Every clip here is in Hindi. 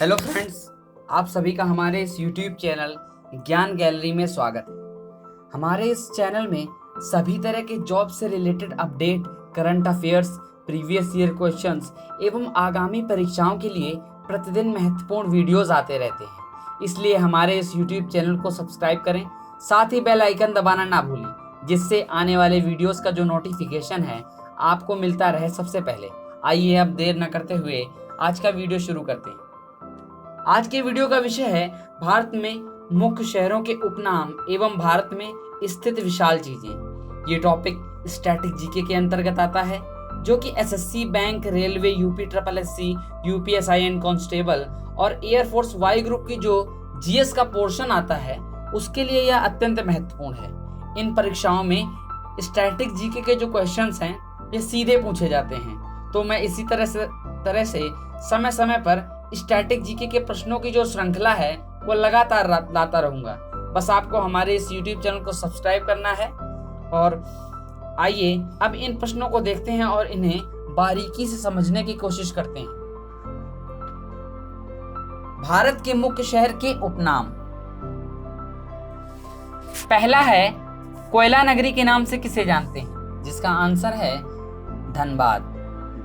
हेलो फ्रेंड्स, आप सभी का हमारे इस YouTube चैनल ज्ञान गैलरी में स्वागत है। हमारे इस चैनल में सभी तरह के जॉब से related update, current affairs, previous year questions एवं आगामी परीक्षाओं के लिए प्रतिदिन महत्वपूर्ण वीडियोस आते रहते हैं। इसलिए हमारे इस YouTube चैनल को सब्सक्राइब करें, साथ ही बेल आइकन दबाना ना भूलें, जिससे आने वाले वीडियोस का जो नोटिफिकेशन है आपको मिलता रहे सबसे पहले। आइए अब देर न करते हुए आज का वीडियो शुरू करते हैं। आज के वीडियो का विषय है भारत में मुख्य शहरों के उपनाम एवं भारत में स्थित विशाल चीजें। ये टॉपिक स्टैटिक जीके के अंतर्गत आता है, जो कि SSC, bank, railway, UP triple SC, यूपीएसआईएन कांस्टेबल और एयरफोर्स वाई ग्रुप की जो जीएस का पोर्शन आता है उसके लिए यह अत्यंत महत्वपूर्ण है। इन परीक्षाओं में स्टैटिक जीके के जो क्वेश्चंस हैं ये सीधे पूछे जाते हैं, तो मैं इसी तरह से समय समय पर स्टैटिक जीके के प्रश्नों की जो श्रृंखला है वो लगातार लाता रहूंगा। बस आपको हमारे इस YouTube चैनल को सब्सक्राइब करना है। और आइए अब इन प्रश्नों को देखते हैं और इन्हें बारीकी से समझने की कोशिश करते हैं। भारत के मुख्य शहर के उपनाम। पहला है कोयला नगरी के नाम से किसे जानते हैं, जिसका आंसर है धनबाद।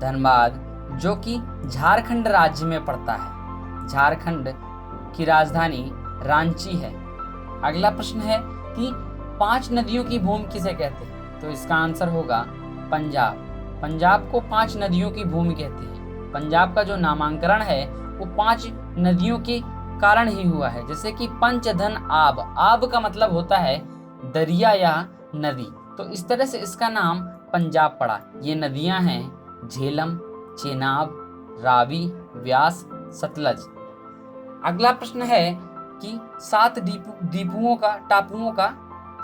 धनबाद जो कि झारखंड राज्य में पड़ता है। झारखंड की राजधानी रांची है। अगला प्रश्न है कि 5 नदियों की भूमि किसे कहते हैं, तो इसका आंसर होगा पंजाब। पंजाब को 5 नदियों की भूमि कहते हैं। पंजाब का जो नामांकन है वो 5 नदियों के कारण ही हुआ है, जैसे कि पंचधन आब। आब का मतलब होता है दरिया या नदी, तो इस तरह से इसका नाम पंजाब पड़ा। ये नदियां हैं झेलम, चेनाब, रावी, व्यास, सतलज। अगला प्रश्न है कि 7 टापुओं का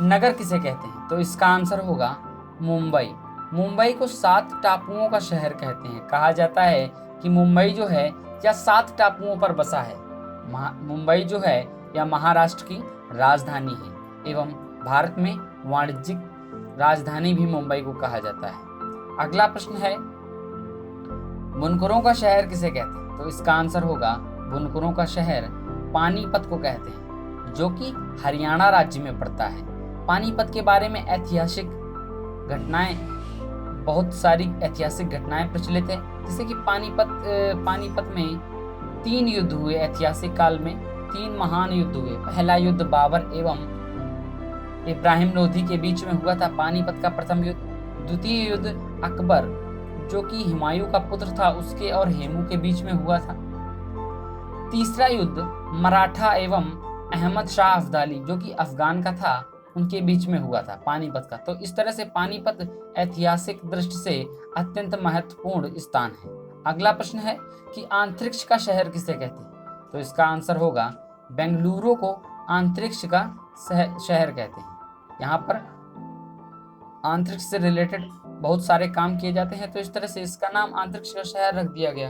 नगर किसे कहते हैं, तो इसका आंसर होगा मुंबई। मुंबई को 7 टापुओं का शहर कहते हैं। कहा जाता है कि मुंबई जो है यह 7 टापुओं पर बसा है। मुंबई जो है यह महाराष्ट्र की राजधानी है एवं भारत में वाणिज्यिक राजधानी भी मुंबई को कहा जाता है। अगला प्रश्न है बुनकरों का शहर किसे कहते हैं, तो इसका आंसर होगा बुनकरों का शहर पानीपत को कहते हैं, जो कि हरियाणा राज्य में पड़ता है। पानीपत के बारे में बहुत सारी ऐतिहासिक घटनाएं प्रचलित है, जैसे कि पानीपत में 3 युद्ध हुए। ऐतिहासिक काल में 3 महान युद्ध हुए। पहला युद्ध बाबर एवं इब्राहिम लोधी के बीच में हुआ था, पानीपत का प्रथम युद्ध। द्वितीय युद्ध अकबर जो कि हुमायूं का पुत्र था उसके और हेमू के बीच में हुआ था। तीसरा युद्ध मराठा एवं अहमद शाह अब्दाली जो कि अफगान का था उनके बीच में हुआ था, पानीपत का। तो इस तरह से पानीपत ऐतिहासिक दृष्टि से अत्यंत महत्वपूर्ण स्थान है। अगला प्रश्न है कि अंतरिक्ष का शहर किसे कहते हैं, तो इसका आंसर होगा बेंगलुरु को अंतरिक्ष का शहर कहते हैं। यहाँ पर अंतरिक्ष से रिलेटेड बहुत सारे काम किए जाते हैं, तो इस तरह से इसका नाम अंतरिक्ष का शहर रख दिया गया।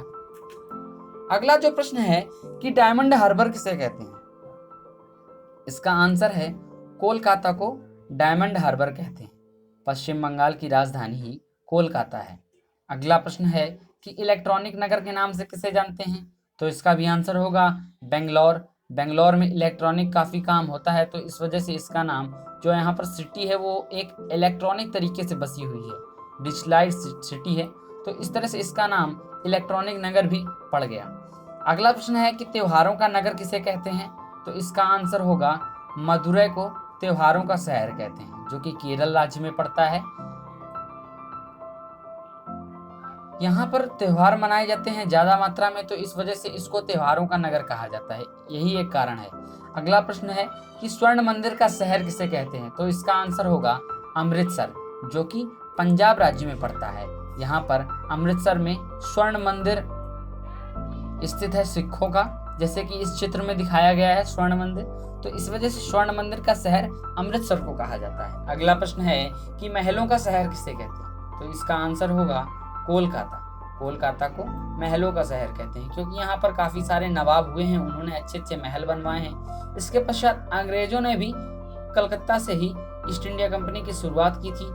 अगला जो प्रश्न है कि डायमंड हार्बर किसे कहते हैं, इसका आंसर है कोलकाता को डायमंड हार्बर कहते हैं। पश्चिम बंगाल की राजधानी ही कोलकाता है। अगला प्रश्न है कि इलेक्ट्रॉनिक नगर के नाम से किसे जानते हैं, तो इसका भी आंसर होगा बेंगलोर। बेंगलोर में इलेक्ट्रॉनिक काफ़ी काम होता है, तो इस वजह से इसका नाम, जो यहाँ पर सिटी है वो एक इलेक्ट्रॉनिक तरीके से बसी हुई है, डिजिटलाइज्ड सिटी है, तो इस तरह से इसका नाम इलेक्ट्रॉनिक नगर भी पड़ गया। अगला प्रश्न है कि त्योहारों का नगर किसे कहते हैं, तो इसका आंसर होगा मदुरै को त्योहारों का शहर कहते हैं, जो कि केरल राज्य में पड़ता है। यहाँ पर त्योहार मनाए जाते हैं ज्यादा मात्रा में, तो इस वजह से इसको त्योहारों का नगर कहा जाता है, यही एक कारण है। अगला प्रश्न है कि स्वर्ण मंदिर का शहर किसे कहते हैं, तो इसका आंसर होगा अमृतसर, जो कि पंजाब राज्य में पड़ता है। यहाँ पर अमृतसर में स्वर्ण मंदिर स्थित है सिखों का, जैसे कि इस चित्र में दिखाया गया है स्वर्ण मंदिर, तो इस वजह से स्वर्ण मंदिर का शहर अमृतसर को कहा जाता है। अगला प्रश्न है कि महलों का शहर किसे कहते हैं, तो इसका आंसर होगा कोलकाता। कोलकाता को महलों का शहर कहते हैं, क्योंकि यहाँ पर काफी सारे नवाब हुए हैं, उन्होंने अच्छे अच्छे महल बनवाए हैं। इसके पश्चात अंग्रेजों ने भी कलकत्ता से ही ईस्ट इंडिया कंपनी की शुरुआत की थी।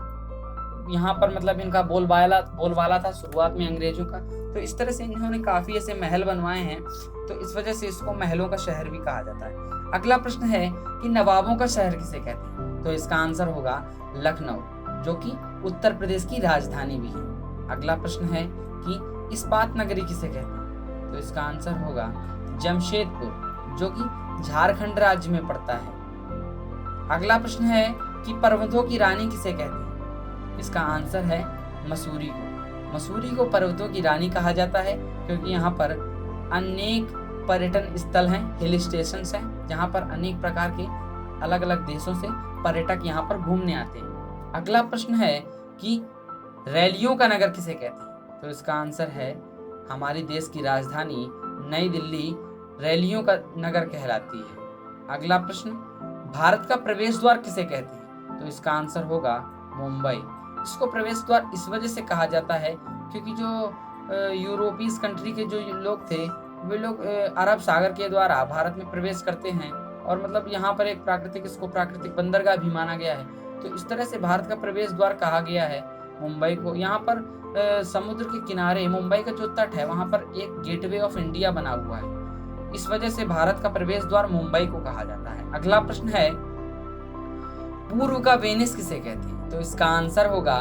यहाँ पर मतलब इनका बोलबाला था शुरुआत में अंग्रेजों का। तो इस तरह से इन्होंने काफी ऐसे महल बनवाए हैं, तो इस वजह से इसको महलों का शहर भी कहा जाता है। अगला प्रश्न है कि नवाबों का शहर किसे कहते हैं? तो इसका आंसर होगा लखनऊ, जो कि उत्तर प्रदेश की राजधानी भी है। अगला प्रश्न है कि इस्पात नगरी किसे कहते हैं? तो इसका आंसर होगा जमशेदपुर, जो कि झारखंड राज्य में पड़ता है। अगला प्रश्न है कि पर्वतों की रानी किसे कहते हैं? इसका आंसर है मसूरी को। मसूरी को पर्वतों की रानी कहा जाता है क्योंकि यहाँ पर अनेक पर्यटन स्थल हैं, हिल स्टेशंस हैं, जहाँ पर अनेक प्रकार के अलग अलग देशों से पर्यटक यहाँ पर घूमने आते हैं। अगला प्रश्न है कि रैलियों का नगर किसे कहते हैं? तो इसका आंसर है हमारे देश की राजधानी नई दिल्ली रैलियों का नगर कहलाती है। अगला प्रश्न, भारत का प्रवेश द्वार किसे कहते हैं? तो इसका आंसर होगा मुंबई। इसको प्रवेश द्वार इस वजह से कहा जाता है क्योंकि जो यूरोपीय कंट्री के जो लोग थे, वे लोग अरब सागर के द्वारा भारत में प्रवेश करते हैं, और मतलब यहाँ पर एक इसको प्राकृतिक बंदरगाह भी माना गया है। तो इस तरह से भारत का प्रवेश द्वार कहा गया है मुंबई को। यहाँ पर समुद्र के किनारे मुंबई का जो तट है, वहाँ पर एक गेटवे ऑफ इंडिया बना हुआ है। इस वजह से भारत का प्रवेश द्वार मुंबई को कहा जाता है। अगला प्रश्न है पूर्व का वेनिस किसे कहते हैं? तो इसका आंसर होगा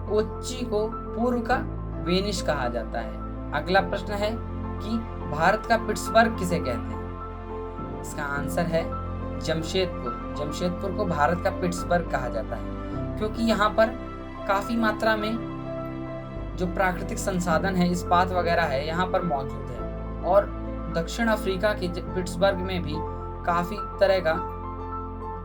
कोच्चि को पूर्व का वेनिस कहा जाता है। अगला प्रश्न है कि भारत का पिट्सबर्ग किसे कहते हैं? इसका आंसर है जमशेदपुर। जमशेदपुर को भारत का पिट्सबर्ग कहा जाता है क्योंकि यहाँ पर काफी मात्रा में जो प्राकृतिक संसाधन है, इस्पात वगैरह है, यहाँ पर मौजूद है। और दक्षिण अफ्रीका के पिट्सबर्ग में भी काफी तरह का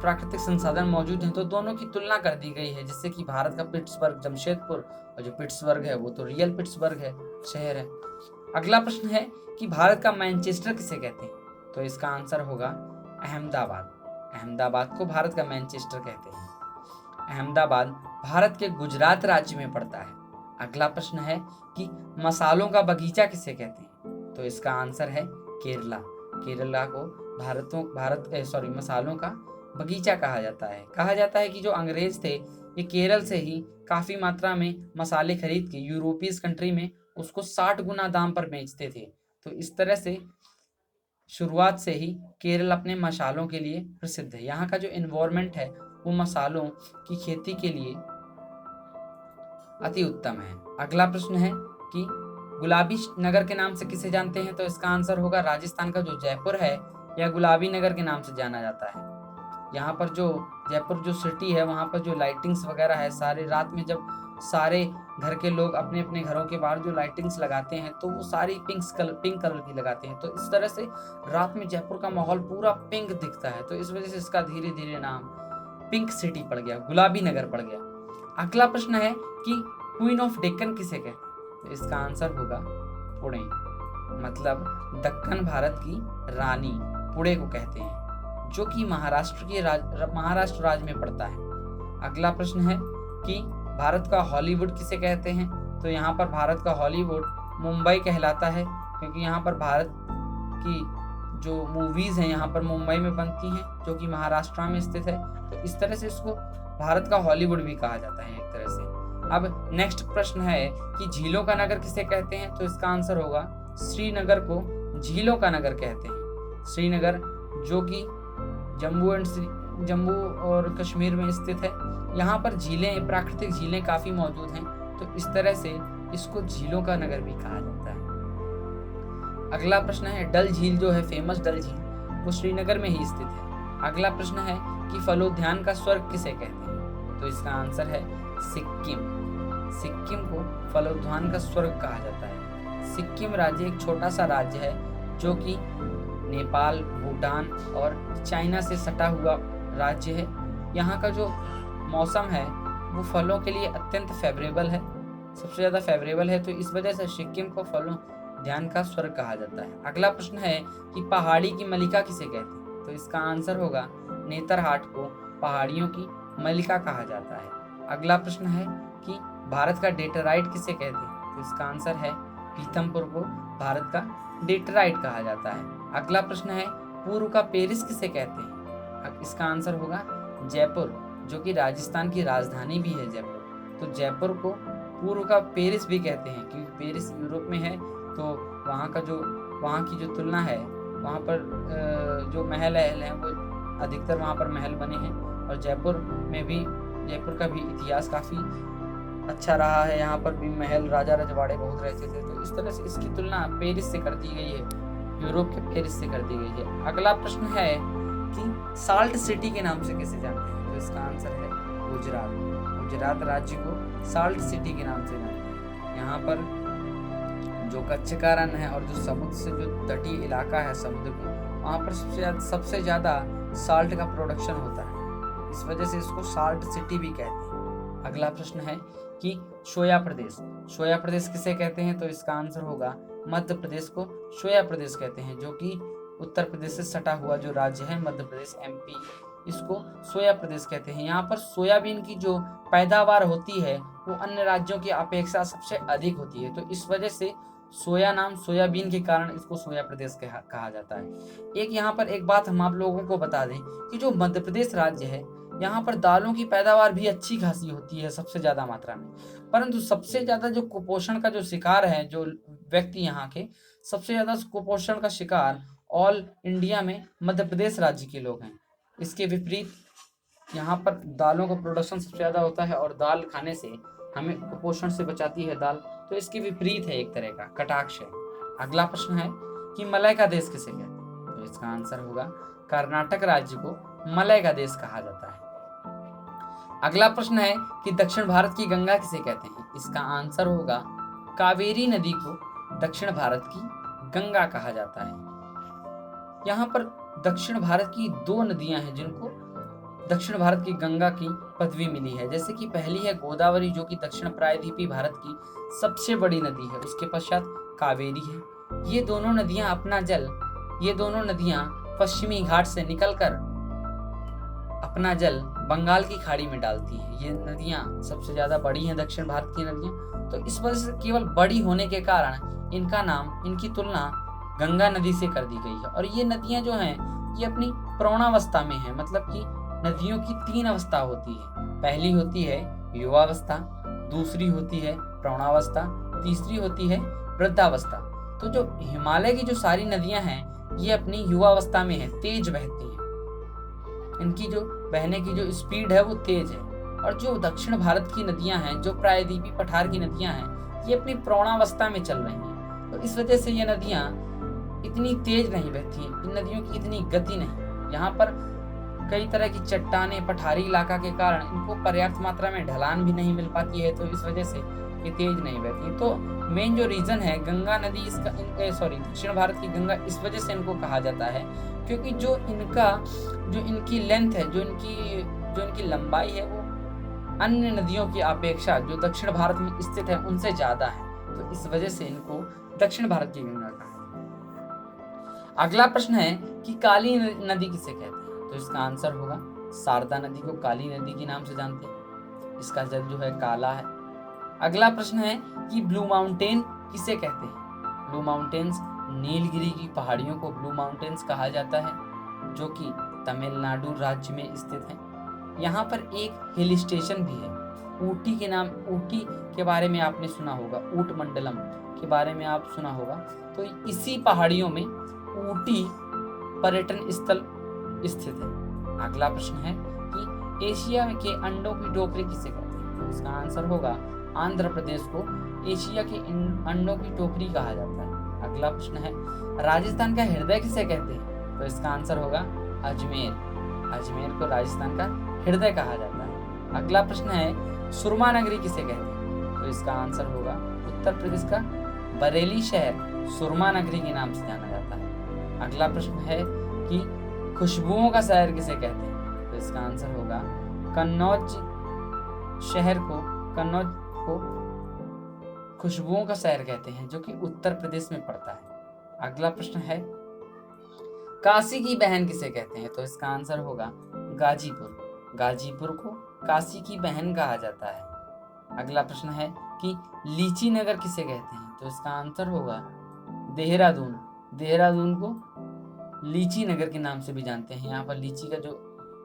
प्राकृतिक संसाधन मौजूद हैं, तो दोनों की तुलना कर दी गई है, जिससे कि भारत का पिट्सबर्ग जमशेदपुर, और जो पिट्सबर्ग है वो तो रियल पिट्सबर्ग है, शहर है। अगला प्रश्न है कि भारत का मैनचेस्टर किसे कहते हैं? तो इसका आंसर होगा अहमदाबाद। अहमदाबाद को भारत का मैनचेस्टर कहते हैं। अहमदाबाद भारत के गुजरात राज्य में पड़ता है। अगला प्रश्न है कि मसालों का बगीचा किसे कहते हैं? तो इसका आंसर है केरला। केरला को मसालों का बगीचा कहा जाता है। कहा जाता है कि जो अंग्रेज थे, ये केरल से ही काफी मात्रा में मसाले खरीद के यूरोपीय कंट्री में उसको 60 गुना दाम पर बेचते थे। तो इस तरह से शुरुआत से ही केरल अपने मसालों के लिए प्रसिद्ध है। यहाँ का जो एनवायरनमेंट है वो मसालों की खेती के लिए अति उत्तम है। अगला प्रश्न है कि गुलाबी नगर के नाम से किसे जानते हैं? तो इसका आंसर होगा राजस्थान का जो जयपुर है, यह गुलाबी नगर के नाम से जाना जाता है। यहाँ पर जो जयपुर जो सिटी है, वहाँ पर जो लाइटिंग्स वगैरह है, सारे रात में जब सारे घर के लोग अपने अपने घरों के बाहर जो लाइटिंग्स लगाते हैं, तो वो सारी पिंक कलर की लगाते हैं। तो इस तरह से रात में जयपुर का माहौल पूरा पिंक दिखता है। तो इस वजह से इसका धीरे धीरे नाम पिंक सिटी पड़ गया, गुलाबी नगर पड़ गया। अगला प्रश्न है कि क्वीन ऑफ डेक्कन किसे कहते हैं? तो इसका आंसर होगा पुणे, मतलब दक्कन भारत की रानी पुणे को कहते हैं, जो कि महाराष्ट्र राज्य में पड़ता है। अगला प्रश्न है कि भारत का हॉलीवुड किसे कहते हैं? तो यहाँ पर भारत का हॉलीवुड मुंबई कहलाता है क्योंकि यहाँ पर भारत की जो मूवीज हैं यहाँ पर मुंबई में बनती हैं, जो कि महाराष्ट्र में स्थित है। तो इस तरह से इसको भारत का हॉलीवुड भी कहा जाता है एक तरह से। अब नेक्स्ट प्रश्न है कि झीलों का नगर किसे कहते हैं? तो इसका आंसर होगा श्रीनगर को झीलों का नगर कहते हैं। श्रीनगर जो कि जम्मू और कश्मीर में स्थित है, यहाँ पर झीलें, प्राकृतिक झीलें काफी मौजूद हैं। तो इस तरह से इसको झीलों का नगर भी कहा जाता है। अगला प्रश्न है डल झील जो है, फेमस डल झील, वो श्रीनगर में ही स्थित है। अगला प्रश्न है कि फलोद्यान का स्वर्ग किसे कहते हैं? तो इसका आंसर है सिक्किम। सिक्किम को फलोद्यान का स्वर्ग कहा जाता है। सिक्किम राज्य एक छोटा सा राज्य है जो कि नेपाल, भूटान और चाइना से सटा हुआ राज्य है। यहाँ का जो मौसम है वो फलों के लिए अत्यंत फेवरेबल है, सबसे ज़्यादा फेवरेबल है। तो इस वजह से सिक्किम को फलोद्यान का स्वर्ग कहा जाता है। अगला प्रश्न है कि पहाड़ी की मलिका किसे कहते हैं? तो इसका आंसर होगा नेतरहाट को पहाड़ियों की मलिका कहा जाता है। अगला प्रश्न है कि भारत का डेट्राइट किसे कहते हैं? तो इसका आंसर है पीथमपुर को भारत का डेट्राइट कहा जाता है। अगला प्रश्न है पूर्व का पेरिस किसे कहते हैं? इसका आंसर होगा जयपुर, जो कि राजस्थान की राजधानी भी है जयपुर। तो जयपुर को पूर्व का पेरिस भी कहते हैं, क्योंकि पेरिस यूरोप में है, तो वहाँ की जो तुलना है, वहाँ पर जो महल हैं वो अधिकतर वहाँ पर महल बने हैं। और जयपुर का भी इतिहास काफ़ी अच्छा रहा है, यहाँ पर भी महल, राजा रजवाड़े बहुत रहते थे। तो इस तरह से इसकी तुलना पेरिस से कर दी गई है, यूरोप के पेरिस से कर दी गई है। अगला प्रश्न है कि साल्ट सिटी के नाम से किसे जानते हैं? तो इसका आंसर है गुजरात राज्य को साल्ट सिटी के नाम से जानते हैं। यहाँ पर जो कच्छ का रण है और जो समुद्र से जो तटीय इलाका है समुद्र का, वहाँ पर सबसे ज़्यादा साल्ट का प्रोडक्शन होता है, इस वजह से इसको साल्ट सिटी भी कहते हैं। अगला प्रश्न है कि सोया प्रदेश किसे कहते हैं? तो इसका आंसर होगा मध्य प्रदेश को सोया प्रदेश कहते हैं, जो कि उत्तर प्रदेश से सटा हुआ जो राज्य है मध्य प्रदेश, एमपी, इसको सोया प्रदेश कहते हैं। यहाँ पर सोयाबीन की जो पैदावार होती है वो अन्य राज्यों की अपेक्षा सबसे अधिक होती है, तो इस वजह से सोयाबीन के कारण इसको सोया प्रदेश कहा जाता है। यहाँ पर एक बात हम आप लोगों को बता दें कि जो मध्य प्रदेश राज्य है, यहाँ पर दालों की पैदावार भी अच्छी खासी होती है सबसे ज्यादा मात्रा में, परंतु सबसे ज्यादा जो कुपोषण का जो शिकार है जो व्यक्ति, यहाँ के सबसे ज्यादा कुपोषण का शिकार ऑल इंडिया में मध्य प्रदेश राज्य के लोग हैं। इसके विपरीत यहाँ पर दालों का प्रोडक्शन सबसे ज्यादा होता है, और दाल खाने से हमें कुपोषण से बचाती है दाल, तो इसके विपरीत है, एक तरह का कटाक्ष है। अगला प्रश्न है कि मलय का देश किसे कहते हैं? तो इसका आंसर होगा कर्नाटक राज्य को मलय का देश कहा जाता है। अगला प्रश्न है कि दक्षिण भारत की गंगा किसे कहते हैं? इसका आंसर होगा कावेरी नदी को दक्षिण भारत की गंगा कहा जाता है। यहाँ पर दक्षिण भारत की 2 नदियां हैं जिनको दक्षिण भारत की गंगा की पदवी मिली है, जैसे कि पहली है गोदावरी, जो कि दक्षिण प्रायद्वीपीय भारत की सबसे बड़ी नदी है, उसके पश्चात कावेरी है। ये दोनों नदियां पश्चिमी घाट से निकलकर अपना जल बंगाल की खाड़ी में डालती है। ये नदियां सबसे ज्यादा बड़ी हैं दक्षिण भारत की नदियां, तो इस वजह से केवल बड़ी होने के कारण इनकी तुलना गंगा नदी से कर दी गई है। और ये नदियां जो हैं ये अपनी प्रौढ़ावस्था में है, मतलब कि नदियों की 3 अवस्था होती है। पहली होती है युवावस्था, दूसरी होती है प्रौढ़ावस्था, तीसरी होती है वृद्धावस्था। तो जो हिमालय की जो सारी नदियां हैं ये अपनी युवावस्था में है, तेज बहती हैं, इनकी जो बहने की जो स्पीड है वो तेज है। और जो दक्षिण भारत की नदियां हैं, जो प्रायद्वीपीय पठार की नदियां हैं, ये अपनी प्रौढ़ावस्था में चल रही हैं, तो इस वजह से ये नदियां इतनी तेज नहीं बहती हैं, इन नदियों की इतनी गति नहीं। यहाँ पर कई तरह की चट्टानें, पठारी इलाका के कारण इनको पर्याप्त मात्रा में ढलान भी नहीं मिल पाती है, तो इस वजह से ये तेज नहीं बहती। तो मेन जो रीजन है गंगा नदी दक्षिण भारत की गंगा, इस वजह से इनको कहा जाता है क्योंकि जो इनकी लेंथ है, जो इनकी लंबाई है वो अन्य नदियों की अपेक्षा जो दक्षिण भारत में स्थित है उनसे ज्यादा है, तो इस वजह से इनको दक्षिण भारत की गंगा कहा जाता है। अगला प्रश्न है कि काली नदी किसे कहते हैं? तो इसका आंसर होगा शारदा नदी को काली नदी के नाम से जानते हैं, इसका जल जो है काला है। अगला प्रश्न है कि ब्लू माउंटेन किसे कहते हैं? ब्लू माउंटेन्स, नीलगिरी की पहाड़ियों को ब्लू माउंटेन्स कहा जाता है, जो कि तमिलनाडु राज्य में स्थित है। यहाँ पर एक हिल स्टेशन भी है, ऊटी के बारे में आपने सुना होगा, ऊट मंडलम के बारे में आप सुना होगा, तो इसी पहाड़ियों में ऊटी पर्यटन स्थल स्थित है। अगला प्रश्न है कि एशिया के अंडों की टोकरी किसे कहते हैं? तो इसका आंसर होगा आंध्र प्रदेश को एशिया के अंडों की टोकरी कहा जाता है। अगला प्रश्न है राजस्थान का हृदय किसे कहते हैं? तो इसका आंसर होगा अजमेर को राजस्थान का हृदय कहा जाता है। अगला प्रश्न है सुरमा नगरी किसे कहते हैं? तो इसका आंसर होगा उत्तर प्रदेश का बरेली शहर सुरमा नगरी के नाम से जाना जाता है। अगला प्रश्न है कि खुशबुओं का शहर किसे कहते हैं? तो इसका आंसर होगा कन्नौज को खुशबुओं का शहर कहते हैं, जो कि उत्तर प्रदेश में पड़ता है। अगला प्रश्न है काशी की बहन किसे कहते हैं? तो इसका आंसर होगा गाजीपुर को काशी की बहन कहा जाता है। अगला प्रश्न है कि लीची नगर किसे कहते हैं? तो इसका आंसर होगा देहरादून को लीची नगर के नाम से भी जानते हैं। यहाँ पर लीची का जो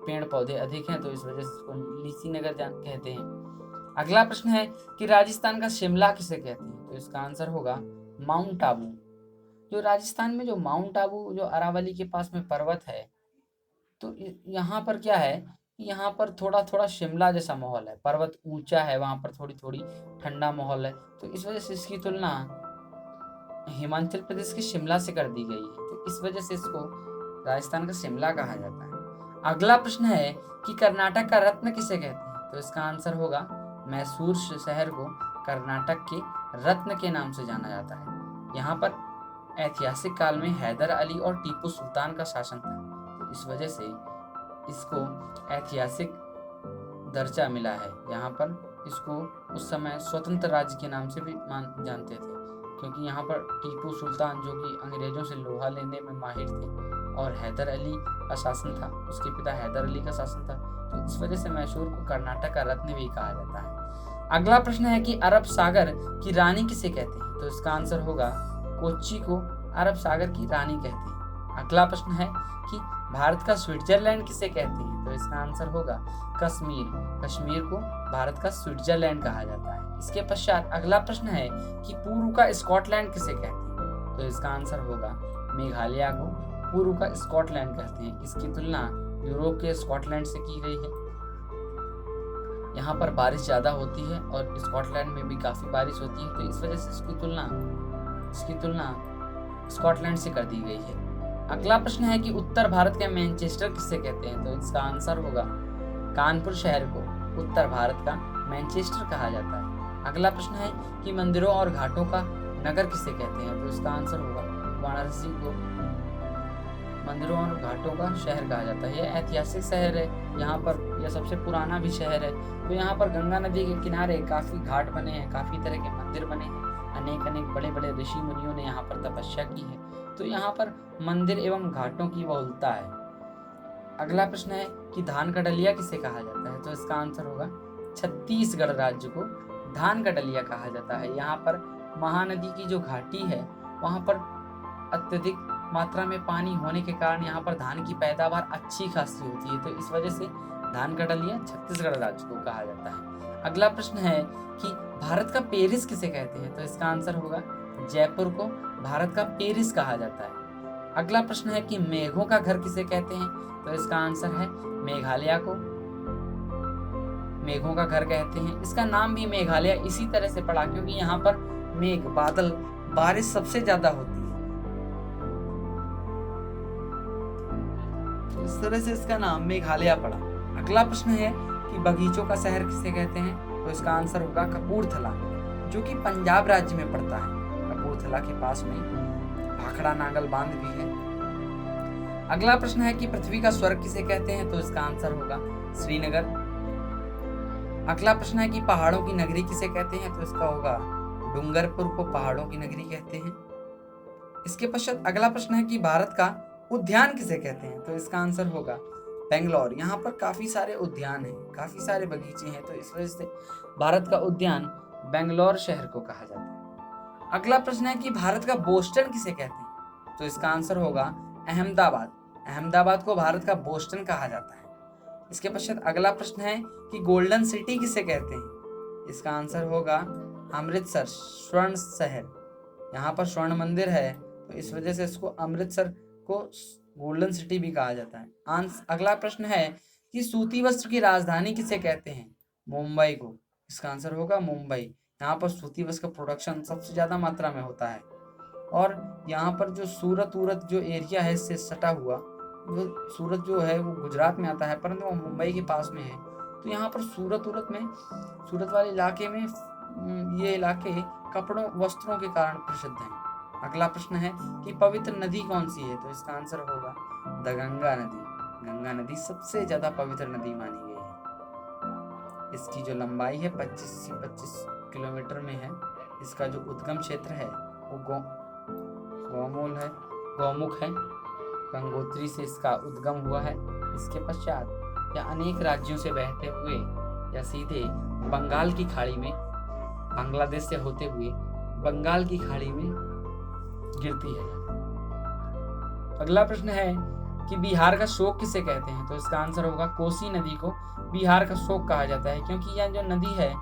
पेड़ पौधे अधिक हैं, तो इस वजह से इसको लीची नगर कहते हैं। अगला प्रश्न है कि राजस्थान का शिमला किसे कहते हैं? तो इसका आंसर होगा माउंट आबू। जो राजस्थान में जो माउंट आबू जो अरावली के पास में पर्वत है, तो यहाँ पर क्या है कि यहाँ पर थोड़ा थोड़ा शिमला जैसा माहौल है, पर्वत ऊंचा है, वहां पर थोड़ी थोड़ी ठंडा माहौल है, तो इस वजह से इसकी तुलना हिमाचल प्रदेश के शिमला से कर दी गई है, तो इस वजह से इसको राजस्थान का शिमला कहा जाता है। अगला प्रश्न है कि कर्नाटक का रत्न किसे कहते हैं? तो इसका आंसर होगा मैसूर शहर को कर्नाटक के रत्न के नाम से जाना जाता है। यहाँ पर ऐतिहासिक काल में हैदर अली और टीपू सुल्तान का शासन था, तो इस वजह से इसको ऐतिहासिक दर्जा मिला है। यहाँ पर इसको उस समय स्वतंत्र राज्य के नाम से भी जानते थे, क्योंकि यहाँ पर टीपू सुल्तान जो कि अंग्रेजों से लोहा लेने में माहिर थे और हैदर अली का शासन था, उसके पिता हैदर अली का शासन था, तो इस वजह से मैसूर को कर्नाटक का रत्न भी कहा जाता है। अगला प्रश्न है कि अरब सागर की रानी किसे कहते हैं? तो इसका आंसर होगा कोच्चि को अरब सागर की रानी कहते हैं। अगला प्रश्न है कि भारत का स्विट्जरलैंड किसे कहते हैं? तो इसका आंसर होगा कश्मीर। कश्मीर को भारत का स्विट्जरलैंड कहा जाता है। इसके पश्चात अगला प्रश्न है कि पूर्व का स्कॉटलैंड किसे कहते हैं? तो इसका आंसर होगा मेघालय को पूर्व का स्कॉटलैंड कहते हैं। इसकी तुलना यूरोप के स्कॉटलैंड से की गई है। यहाँ पर बारिश ज्यादा होती है और स्कॉटलैंड में भी काफी बारिश होती है, तो इस वजह से इसकी तुलना स्कॉटलैंड से कर दी गई है। अगला प्रश्न है कि उत्तर भारत के मैनचेस्टर किसे कहते हैं? तो इसका आंसर होगा कानपुर शहर को उत्तर भारत का मैनचेस्टर कहा जाता है। अगला प्रश्न है कि मंदिरों और घाटों का नगर किसे कहते हैं? तो इसका आंसर होगा वाराणसी को मंदिरों और घाटों का शहर कहा जाता है। यह ऐतिहासिक शहर है, यहाँ पर यह सबसे पुराना भी शहर है। तो यहाँ पर गंगा नदी के किनारे काफी घाट बने हैं, काफी तरह के मंदिर बने हैं, अनेक बड़े बड़े ऋषि मुनियों ने यहाँ पर तपस्या की है, तो यहाँ पर मंदिर एवं घाटों की बहुलता है। अगला प्रश्न है कि धान का डलिया किसे कहा जाता है? तो इसका आंसर होगा छत्तीसगढ़ राज्य को धान का डलिया कहा जाता है। यहाँ पर महानदी की जो घाटी है वहाँ पर अत्यधिक मात्रा में पानी होने के कारण यहाँ पर धान की पैदावार अच्छी खासी होती है, तो इस वजह से धान का डलिया छत्तीसगढ़ राज्य को कहा जाता है। अगला प्रश्न है कि भारत का पेरिस किसे कहते हैं? तो इसका आंसर होगा जयपुर को भारत का पेरिस कहा जाता है। अगला प्रश्न है कि मेघों का घर किसे कहते हैं? तो इसका आंसर है मेघालय को मेघों का घर कहते हैं। इसका नाम भी मेघालय इसी तरह से पड़ा क्योंकि यहाँ पर मेघ बादल बारिश सबसे ज्यादा होती है, तो इस तरह से इसका नाम मेघालय पड़ा। अगला प्रश्न है कि बगीचों का शहर किसे कहते हैं? तो इसका आंसर होगा कपूरथला, जो कि पंजाब राज्य में पड़ता है। कपूरथला के पास में भाखड़ा नागल बांध भी है। अगला प्रश्न है कि पृथ्वी का स्वर्ग किसे कहते हैं? तो इसका आंसर होगा श्रीनगर। अगला प्रश्न है कि पहाड़ों की नगरी किसे कहते हैं? तो इसका होगा डूंगरपुर को पहाड़ों की नगरी कहते हैं। इसके पश्चात अगला प्रश्न है कि भारत का उद्यान किसे कहते हैं? तो इसका आंसर होगा बेंगलोर। यहाँ पर काफी सारे उद्यान हैं, काफी सारे बगीचे हैं, तो इस वजह से भारत का उद्यान बेंगलोर शहर को कहा जाता है। अगला प्रश्न है कि भारत का बोस्टन किसे कहते हैं? तो इसका आंसर होगा अहमदाबाद। अहमदाबाद को भारत का बोस्टन कहा जाता है। इसके पश्चात अगला प्रश्न है कि गोल्डन सिटी किसे कहते हैं? इसका आंसर होगा अमृतसर, स्वर्ण शहर। यहाँ पर स्वर्ण मंदिर है, तो इस वजह से इसको अमृतसर को गोल्डन सिटी भी कहा जाता है। अगला प्रश्न है कि सूती वस्त्र की राजधानी किसे कहते हैं? मुंबई को। इसका आंसर होगा मुंबई। यहाँ पर सूती वस्त्र का प्रोडक्शन सबसे ज्यादा मात्रा में होता है, और यहाँ पर जो सूरत जो एरिया है इससे सटा हुआ, वो सूरत जो है वो गुजरात में आता है, परंतु वो मुंबई के पास में है, तो यहाँ पर सूरत वाले इलाके में ये इलाके कपड़ों वस्त्रों के कारण प्रसिद्ध हैं। अगला प्रश्न है कि पवित्र नदी कौन सी है? तो इसका आंसर होगा द गंगा नदी। गंगा नदी सबसे ज्यादा पवित्र नदी मानी गई है। इसकी जो लंबाई है 25 किलोमीटर में है। इसका जो उद्गम क्षेत्र है वो गौमुख है, गंगोत्री से इसका उद्गम हुआ है। इसके पश्चात यह अनेक राज्यों से बहते हुए या सीधे बंगाल की खाड़ी में, बांग्लादेश से होते हुए बंगाल की खाड़ी में गिरती है। अगला प्रश्न है कि बिहार का शोक किसे कहते हैं, तो इसका आंसर होगा कोसी नदी को बिहार का शोक कहा जाता है, क्योंकि यह जो नदी है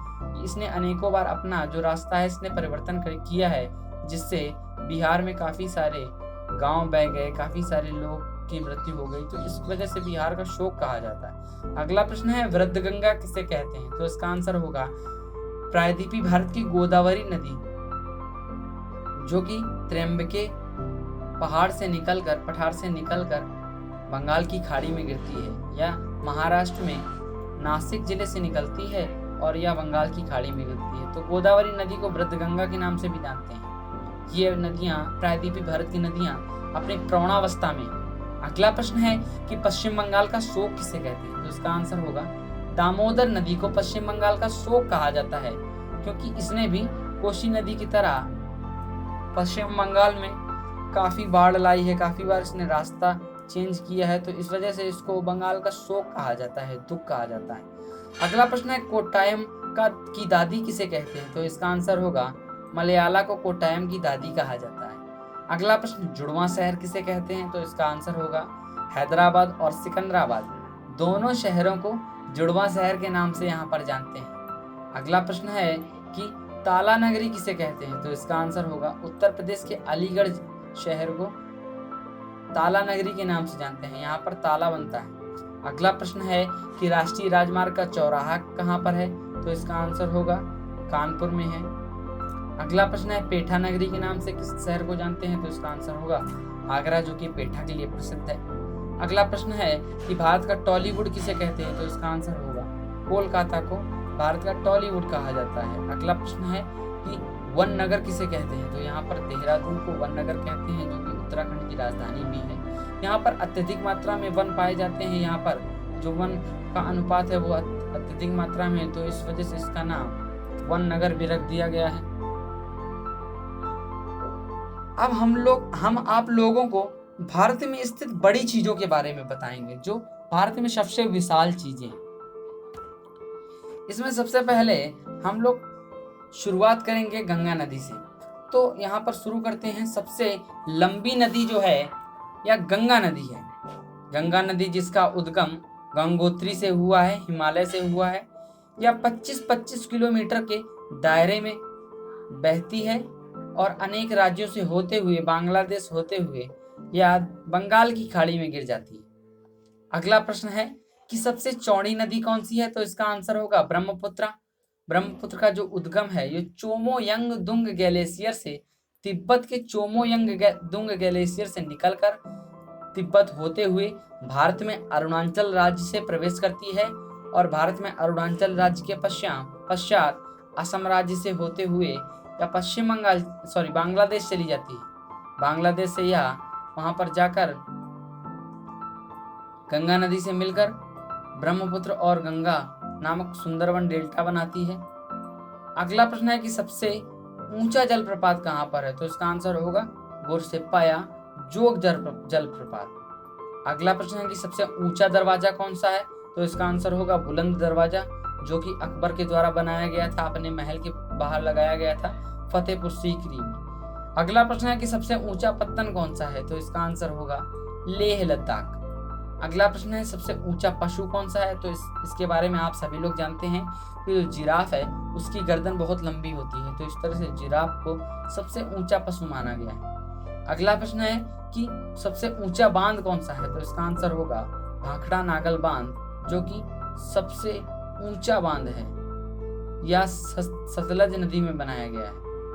इसने अनेकों बार अपना जो रास्ता है इसने परिवर्तन किया है, जिससे बिहार में काफी सारे गांव बह गए, काफी सारे लोग की मृत्यु हो गई, तो इस वजह से बिहार का शोक कहा जाता है। अगला प्रश्न है वृद्धगंगा किसे कहते हैं, तो इसका आंसर होगा प्रायद्वीपीय भारत की गोदावरी नदी, जो कि त्र्यंबके पठार से निकलकर बंगाल की खाड़ी में गिरती है। यह महाराष्ट्र में नासिक जिले से निकलती है और यह बंगाल की खाड़ी में गिरती है। तो गोदावरी नदी को वृद्धगंगा के नाम से भी जानते हैं। ये नदियां, प्रायद्वीपीय भारत की नदियां अपनी प्रौढ़ावस्था में। अगला प्रश्न है कि पश्चिम बंगाल का शोक किसे कहते हैं, तो इसका आंसर होगा दामोदर नदी को पश्चिम बंगाल का शोक कहा जाता है, क्योंकि इसने भी कोसी नदी की तरह पश्चिम बंगाल में काफी बाढ़ लाई है, काफी बार इसने रास्ता चेंज किया है, तो इस वजह से इसको बंगाल का शोक कहा जाता है, दुख कहा जाता है। अगला प्रश्न है कोट्टायम की दादी किसे कहते हैं, तो इसका आंसर होगा मलयाला को कोट्टायम की दादी कहा जाता है। अगला प्रश्न जुड़वां शहर किसे कहते हैं, तो इसका आंसर होगा हैदराबाद और सिकंदराबाद, दोनों शहरों को जुड़वां शहर के नाम से यहाँ पर जानते हैं। अगला प्रश्न है कि ताला नगरी किसे कहते हैं, तो इसका आंसर होगा उत्तर प्रदेश के अलीगढ़ शहर को ताला नगरी के नाम से जानते हैं, यहाँ पर ताला बनता है। अगला प्रश्न है कि राष्ट्रीय राजमार्ग का चौराहा कहाँ पर है, तो इसका आंसर होगा कानपुर में है। अगला प्रश्न है पेठा नगरी के नाम से किस शहर को जानते हैं, तो इसका आंसर होगा आगरा, जो कि पेठा के लिए प्रसिद्ध है। अगला प्रश्न है कि भारत का टॉलीवुड किसे कहते हैं, तो इसका आंसर होगा कोलकाता को भारत का टॉलीवुड कहा जाता है। अगला प्रश्न है कि वन नगर किसे कहते हैं, तो यहाँ पर देहरादून को वन नगर कहते हैं, जो कि उत्तराखंड की राजधानी भी है। यहाँ पर अत्यधिक मात्रा में वन पाए जाते हैं, यहाँ पर जो वन का अनुपात है वो अत्यधिक मात्रा में, तो इस वजह से इसका नाम वन नगर भी रख दिया गया है। अब हम आप लोगों को भारत में स्थित बड़ी चीजों के बारे में बताएंगे, जो भारत में सबसे विशाल चीजें हैं। इसमें सबसे पहले हम लोग शुरुआत करेंगे गंगा नदी से। तो यहाँ पर शुरू करते हैं, सबसे लंबी नदी जो है यह गंगा नदी है। गंगा नदी जिसका उद्गम गंगोत्री से हुआ है, हिमालय से हुआ है। यह 25-25 किलोमीटर के दायरे में बहती है और अनेक राज्यों से होते हुए, बांग्लादेश होते हुए यह बंगाल की खाड़ी में गिर जाती है। अगला प्रश्न है कि सबसे चौड़ी नदी कौन सी है, तो इसका आंसर होगा ब्रह्मपुत्र। ब्रह्मपुत्र का जो उद्गम है ये चोमोयंग दुंग ग्लेशियर से, तिब्बत के चोमोयंग दुंग ग्लेशियर से निकलकर तिब्बत होते हुए भारत में अरुणाचल राज्य से प्रवेश करती है और भारत में अरुणाचल राज्य के पश्चात असम राज्य से होते हुए या बांग्लादेश चली जाती है। बांग्लादेश से यह वहां पर जाकर गंगा नदी से मिलकर ब्रह्मपुत्र और गंगा नामक सुंदरवन डेल्टा बनाती है। अगला प्रश्न है कि सबसे ऊंचा जलप्रपात कहाँ पर है, तो इसका आंसर होगा गोरसेप्पा या जोग जलप्रपात। अगला प्रश्न है कि सबसे ऊंचा दरवाजा कौन सा है, तो इसका आंसर होगा बुलंद दरवाजा, जो कि अकबर के द्वारा बनाया गया था, अपने महल के बाहर लगाया गया था फतेहपुर सीकरी में। अगला प्रश्न है कि सबसे ऊंचा पत्तन कौन सा है, तो इसका आंसर होगा लेह लद्दाख। अगला प्रश्न है सबसे ऊंचा पशु कौन सा है, तो इसके बारे में आप सभी लोग जानते हैं कि जो जिराफ है उसकी गर्दन बहुत लंबी होती है, तो इस तरह से जिराफ को सबसे ऊंचा पशु माना गया है। अगला प्रश्न है कि सबसे ऊंचा बांध कौन सा है, तो इसका आंसर होगा भाखड़ा नागल बांध, जो कि सबसे ऊंचा बांध है। यह सतलज नदी में बनाया गया है,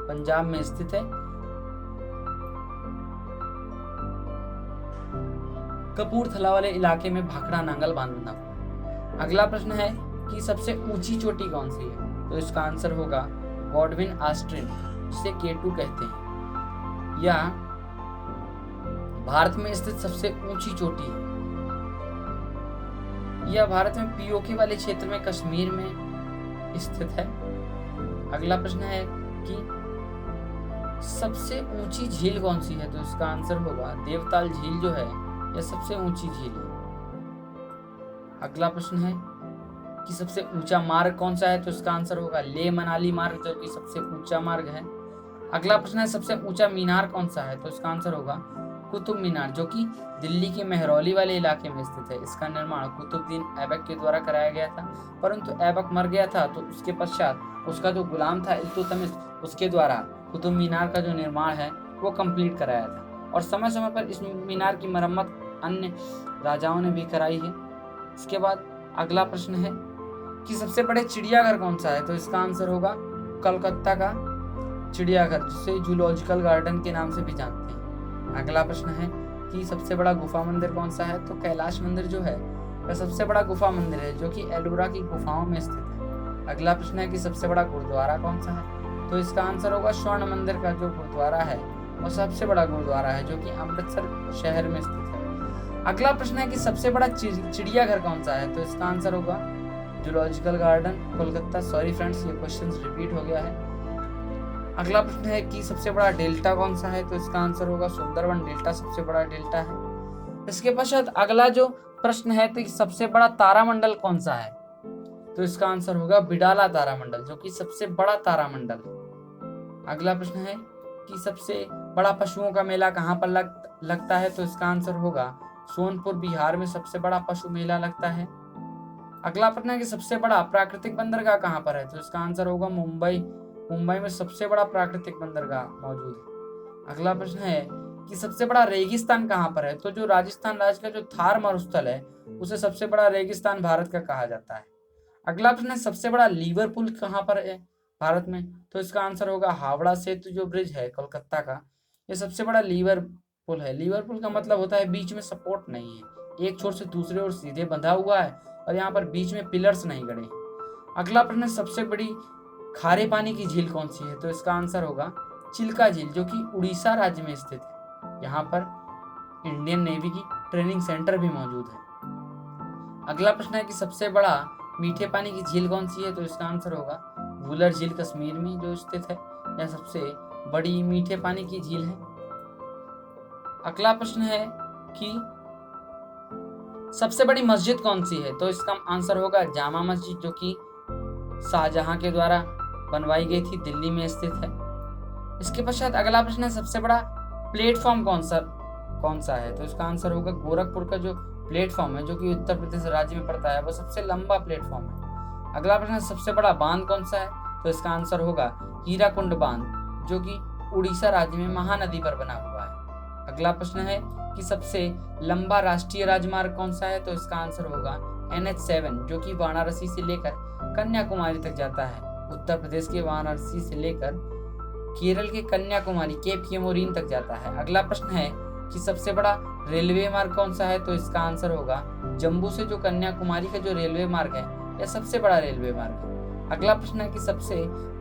पंजाब में स्थित है। कपूरथला वाले इलाके में भाखड़ा नांगल बांध बना हुआ। अगला प्रश्न है कि सबसे ऊंची चोटी कौन सी है, तो इसका आंसर होगा गॉडविन ऑस्ट्रिन, जिसे केटू कहते हैं। यह भारत में स्थित सबसे ऊंची चोटी है। यह भारत में पीओके वाले क्षेत्र में कश्मीर में स्थित है। अगला प्रश्न है कि सबसे ऊंची झील कौन सी है, तो इसका आंसर होगा देवताल झील जो है यह सबसे ऊंची झील है। अगला प्रश्न है कि सबसे ऊंचा मार्ग कौन सा है, तो इसका आंसर होगा लेह मनाली मार्ग, जो कि सबसे ऊंचा मार्ग है। अगला प्रश्न है सबसे ऊंचा मीनार कौन सा है, तो इसका आंसर होगा कुतुब मीनार जो कि दिल्ली के मेहरौली वाले इलाके में स्थित है, इसका निर्माण कुतुबुद्दीन ऐबक के द्वारा कराया गया था, परंतु ऐबक मर गया था तो उसके पश्चात उसका जो गुलाम था इल्तुतमिश, उसके द्वारा कुतुब मीनार का जो निर्माण है वो कंप्लीट कराया था और समय समय पर इस मीनार की मरम्मत अन्य राजाओं ने भी कराई है। इसके बाद अगला प्रश्न है कि सबसे बड़े चिड़ियाघर कौन सा है, तो इसका आंसर होगा कलकत्ता का चिड़ियाघर, जिसे जूलॉजिकल गार्डन के नाम से भी जानते हैं। अगला प्रश्न है कि सबसे बड़ा गुफा मंदिर कौन सा है, तो कैलाश मंदिर जो है वह सबसे बड़ा गुफा मंदिर है जो कि एलोरा की गुफाओं में स्थित है। अगला प्रश्न है कि सबसे बड़ा गुरुद्वारा कौन सा है, तो इसका आंसर होगा स्वर्ण मंदिर का जो गुरुद्वारा है वो सबसे बड़ा गुरुद्वारा है जो कि अमृतसर शहर में स्थित है। अगला प्रश्न है कि सबसे बड़ा चिड़ियाघर कौन सा है, तो इसका आंसर होगा zoological garden Kolkata. Sorry friends, ये क्वेश्चन रिपीट हो गया है। अगला प्रश्न है कि सबसे बड़ा डेल्टा कौन सा है, तो इसका आंसर होगा सुंदरबन डेल्टा सबसे बड़ा डेल्टा है। इसके पश्चात अगला जो प्रश्न है तो सबसे बड़ा तारामंडल कौन सा है, तो इसका आंसर होगा बिडाला तारामंडल जो कि सबसे बड़ा तारामंडल है। अगला प्रश्न है कि सबसे बड़ा पशुओं का मेला कहाँ पर लगता है, तो इसका आंसर होगा सोनपुर बिहार में सबसे बड़ा पशु मेला लगता है। अगला प्रश्न है कि सबसे बड़ा प्राकृतिक बंदरगाह कहाँ पर है, तो इसका आंसर होगा मुंबई में सबसे बड़ा प्राकृतिक बंदरगाह मौजूद है। अगला प्रश्न है कि सबसे बड़ा रेगिस्तान कहाँ पर है, तो जो राजस्थान राज्य का जो थार मरुस्थल है उसे सबसे बड़ा रेगिस्तान भारत का कहा जाता है। अगला प्रश्न है सबसे बड़ा लिवरपूल कहाँ पर है भारत में, तो इसका आंसर होगा हावड़ा सेतु जो ब्रिज है कोलकाता का, ये सबसे बड़ा लिवरपूल है। लिवरपूल का मतलब होता है बीच में सपोर्ट नहीं है, एक छोर से दूसरे ओर सीधे बंधा हुआ है और यहाँ पर बीच में पिलर्स नहीं गड़े हैं। अगला प्रश्न है सबसे बड़ी खारे पानी की झील कौन सी है, तो इसका आंसर होगा चिल्का झील जो कि उड़ीसा राज्य में स्थित है। यहाँ पर इंडियन नेवी की ट्रेनिंग सेंटर भी मौजूद है। अगला प्रश्न है कि सबसे बड़ा मीठे पानी की झील कौन सी है, तो इसका आंसर होगा वुलर झील कश्मीर में जो स्थित है, यह सबसे बड़ी मीठे पानी की झील है। अगला प्रश्न है कि सबसे बड़ी मस्जिद कौन सी है, तो इसका आंसर होगा जामा मस्जिद जो कि शाहजहां के द्वारा बनवाई गई थी, दिल्ली में स्थित है। इसके पश्चात अगला प्रश्न है सबसे बड़ा प्लेटफॉर्म कौन सा है, तो इसका आंसर होगा गोरखपुर का जो प्लेटफॉर्म है जो कि उत्तर प्रदेश राज्य में पड़ता है, वो सबसे लंबा प्लेटफॉर्म है। अगला प्रश्न है सबसे बड़ा बांध कौन सा है, तो इसका आंसर होगा हीराकुंड बांध जो कि उड़ीसा राज्य में महानदी पर बना हुआ है। अगला प्रश्न है कि सबसे लंबा राष्ट्रीय राजमार्ग कौन सा है, तो इसका आंसर होगा NH7 जो कि वाराणसी से लेकर कन्याकुमारी तक जाता है। उत्तर प्रदेश के वाराणसी से लेकर केरल के कन्याकुमारी केप यमोरीन तक जाता है। अगला प्रश्न है कि सबसे बड़ा रेलवे मार्ग कौन सा है, तो इसका आंसर होगा जम्मू से जो कन्याकुमारी का जो रेलवे मार्ग है यह सबसे बड़ा रेलवे मार्ग है। अगला प्रश्न है कि सबसे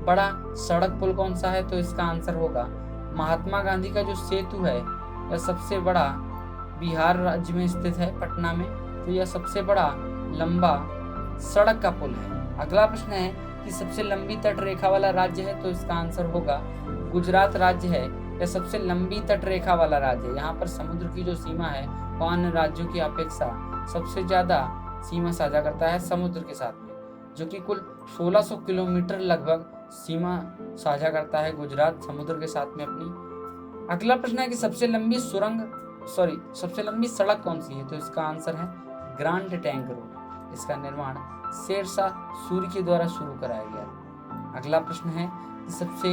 बड़ा सड़क पुल कौन सा है, तो इसका आंसर होगा महात्मा गांधी का जो सेतु है यह सबसे बड़ा बिहार राज्य में स्थित है पटना में, तो यह सबसे बड़ा लंबा सड़क का पुल है। अगला प्रश्न है कि सबसे लंबी तट रेखा वाला राज्य है, तो इसका आंसर होगा गुजरात राज्य है, यह सबसे लंबी तट रेखा वाला राज्य है। यहाँ पर समुद्र की जो सीमा है वो अन्य राज्यों की अपेक्षा सबसे ज्यादा सीमा साझा करता है समुद्र के साथ में, जो कि कुल 1600 किलोमीटर लगभग सीमा साझा करता है गुजरात समुद्र के साथ में अपनी। अगला प्रश्न है कि सबसे लंबी सड़क कौन सी है, तो इसका आंसर है ग्रांड टैंक रोड। इसका निर्माण शेरशाह सूरी के द्वारा शुरू कराया गया। अगला प्रश्न है कि सबसे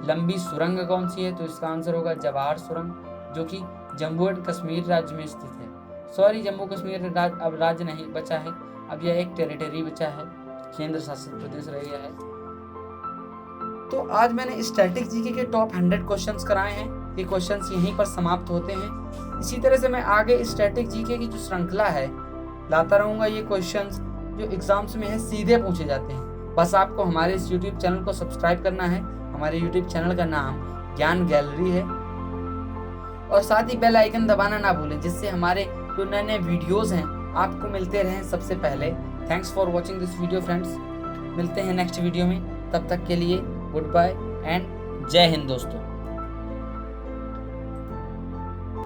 लंबी सुरंग कौन सी है, तो इसका आंसर होगा जवाहर सुरंग जो कि जम्मू एंड कश्मीर राज्य में स्थित है। सॉरी, जम्मू कश्मीर अब राज्य नहीं बचा है, अब यह एक टेरिटरी बचा है, केंद्र शासित प्रदेश रह गया है। तो आज मैंने स्टैटिक जीके के टॉप 100 क्वेश्चंस कराए हैं। ये क्वेश्चंस यहीं पर समाप्त होते हैं। इसी तरह से मैं आगे स्टैटिक जीके की जो श्रृंखला है लाता रहूंगा। ये क्वेश्चंस जो एग्जाम्स में है सीधे पूछे जाते हैं। बस आपको हमारे इस यूट्यूब चैनल को सब्सक्राइब करना है। हमारे यूट्यूब चैनल का नाम ज्ञान गैलरी है और साथ ही बेल आइकन दबाना ना भूलें, जिससे हमारे जो नए नए वीडियोस हैं आपको मिलते रहें सबसे पहले। Thanks for watching this video friends. मिलते हैं नेक्स्ट वीडियो में, तब तक के लिए गुड बाय एंड जय हिंद दोस्तों।